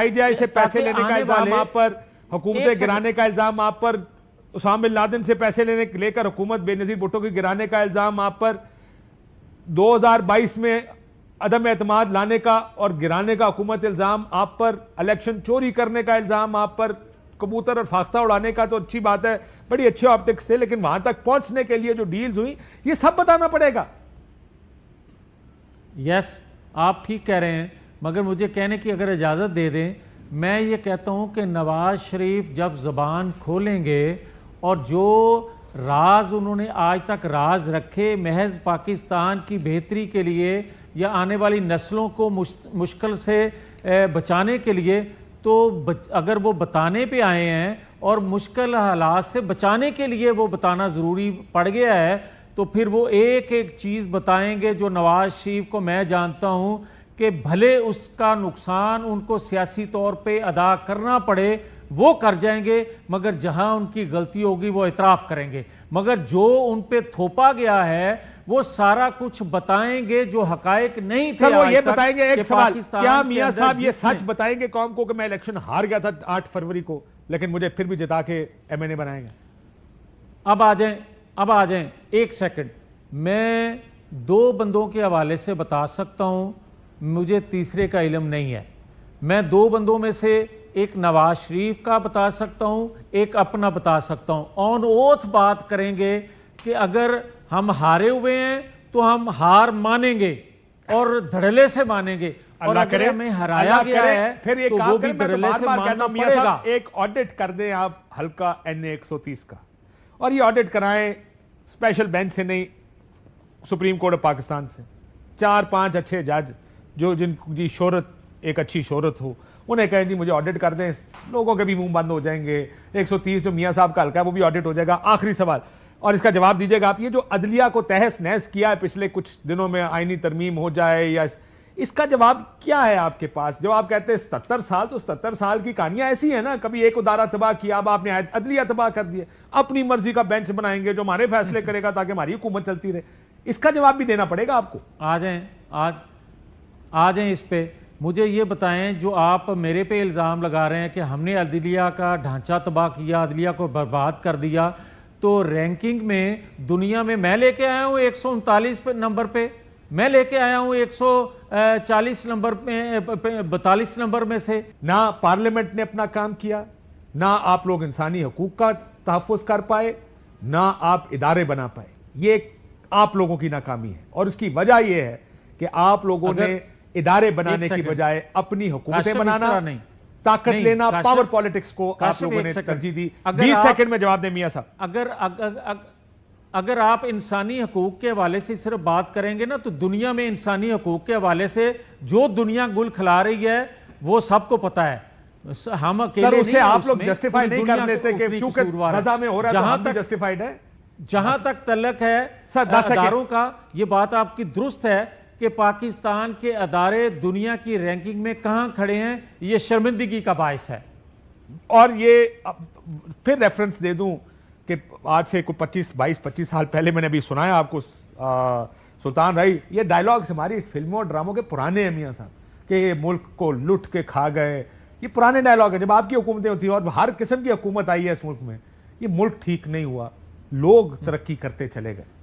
IJI से पैसे लेने का इल्जाम आप पर, हुकूमतें गिराने का इल्जाम आप पर, उसामा बिन लादेन से पैसे लेकर हुकूमत बेनजीर भुट्टो की गिराने का इल्जाम आप पर, 2022 में अदम एतमाद लाने का और गिराने का हुकूमत इल्जाम आप पर, इलेक्शन चोरी करने का इल्जाम आप पर, कबूतर और फाख्ता उड़ाने का तो अच्छी बात है, बड़ी अच्छे ऑप्टिक्स थे, लेकिन वहां तक पहुंचने के लिए जो डील्स हुई ये सब बताना पड़ेगा। यस, आप ठीक कह रहे हैं, मगर मुझे कहने की अगर इजाज़त दे दें, मैं ये कहता हूं कि नवाज शरीफ जब ज़बान खोलेंगे और जो राज उन्होंने आज तक राज रखे महज पाकिस्तान की बेहतरी के लिए या आने वाली नस्लों को मुश्किल से बचाने के लिए, तो अगर वो बताने पे आए हैं और मुश्किल हालात से बचाने के लिए वो बताना ज़रूरी पड़ गया है, तो फिर वो एक एक चीज़ बताएंगे जो नवाज शरीफ को मैं जानता हूं कि भले उसका नुकसान उनको सियासी तौर पे अदा करना पड़े वो कर जाएंगे, मगर जहां उनकी गलती होगी वो इतराफ़ करेंगे, मगर जो उन पे थोपा गया है वो सारा कुछ बताएंगे जो हकायक नहीं थे। सर वो ये बताएंगे, एक सवाल, क्या मियां साहब ये सच बताएंगे कौम को कि मैं इलेक्शन हार गया था 8 फरवरी को, लेकिन मुझे फिर भी जिता के MNA बनाएंगे? अब आ जाएं, एक सेकंड, मैं 2 बंदों के हवाले से बता सकता हूं, मुझे तीसरे का इल्म नहीं है। मैं 2 बंदों में से एक नवाज शरीफ का बता सकता हूं, एक अपना बता सकता हूं। ऑन ओथ बात करेंगे कि अगर हम हारे हुए हैं तो हम हार मानेंगे और धड़ल्ले से मानेंगे, और अगर हमें हराया गया है फिर ये तो काम वो भी करें। मैं तो धड़ल्ले से बार-बार मानना कहता हूं, मियां पड़ेगा। साहब एक ऑडिट कर दें आप हल्का NA 130 का, और ये ऑडिट कराएं स्पेशल बेंच से नहीं, सुप्रीम कोर्ट ऑफ पाकिस्तान से। 4-5 अच्छे जज जो जिनकी शोहरत एक अच्छी शोहरत हो, उन्हें कहें जी मुझे ऑडिट कर दें, लोगों के भी मुंह बंद हो जाएंगे। 130 जो मियां साहब का हल्का है वो भी ऑडिट हो जाएगा। आखिरी सवाल, और इसका जवाब दीजिएगा आप, ये जो अदलिया को तहस नहस किया है पिछले कुछ दिनों में, आईनी तरमीम हो जाए या इसका जवाब क्या है आपके पास? जो आप कहते हैं 77 साल, तो 77 साल की कहानियां ऐसी है ना, कभी एक उदारा तबाह किया, अब आपने अदलिया तबाह कर दिया, अपनी मर्जी का बेंच बनाएंगे जो हमारे फैसले करेगा ताकि हमारी हुकूमत चलती रहे। इसका जवाब भी देना पड़ेगा आपको। आ जाएं इस पे। मुझे ये बताएं, जो आप मेरे पे इल्ज़ाम लगा रहे हैं कि हमने अदलिया का ढांचा तबाह किया, अदलिया को बर्बाद कर दिया, तो रैंकिंग में दुनिया में मैं लेके आया हूँ 139 नंबर पे, मैं लेके आया हूँ 140 नंबर में, 42 नंबर में से। ना पार्लियामेंट ने अपना काम किया, ना आप लोग इंसानी हकूक का तहफ़्फ़ुज़ कर पाए, ना आप इदारे बना पाए। ये आप लोगों की नाकामी है, और उसकी वजह यह है कि आप लोगों ने इदारे बनाने की बजाय अपनी हुकूमतें बनाना, ताकत लेना, पावर पॉलिटिक्स को आप लोगों ने तरजीह दी। 20 सेकंड में जवाब दें मियां साहब। अगर आप इंसानी हकूक के हवाले से सिर्फ बात करेंगे ना, तो दुनिया में इंसानी हकूक के हवाले से जो दुनिया गुल खिला रही है वो सबको पता है। हम अकेले उसे आप लोग जस्टिफाई नहीं कर लेते कि क्योंकि गजा में हो रहा है, जहां तक जस्टिफाइड है। जहां तक तल्लक है अदारों का, ये बात आपकी दुरुस्त है कि पाकिस्तान के अदारे दुनिया की रैंकिंग में कहां खड़े हैं, ये शर्मिंदगी का बायस है। और ये फिर रेफरेंस दे दूं कि आज से कोई 22-25 साल पहले मैंने अभी सुनाया आपको, सुल्तान राई, ये डायलॉग्स हमारी फिल्मों और ड्रामों के पुराने हैं मियां साहब, कि ये मुल्क को लुट के खा गए। ये पुराने डायलॉग है, जब आपकी हुकूमतें होती है और हर किस्म की हुकूमत आई है इस मुल्क में, ये मुल्क ठीक नहीं हुआ, लोग तरक्की करते चले गए।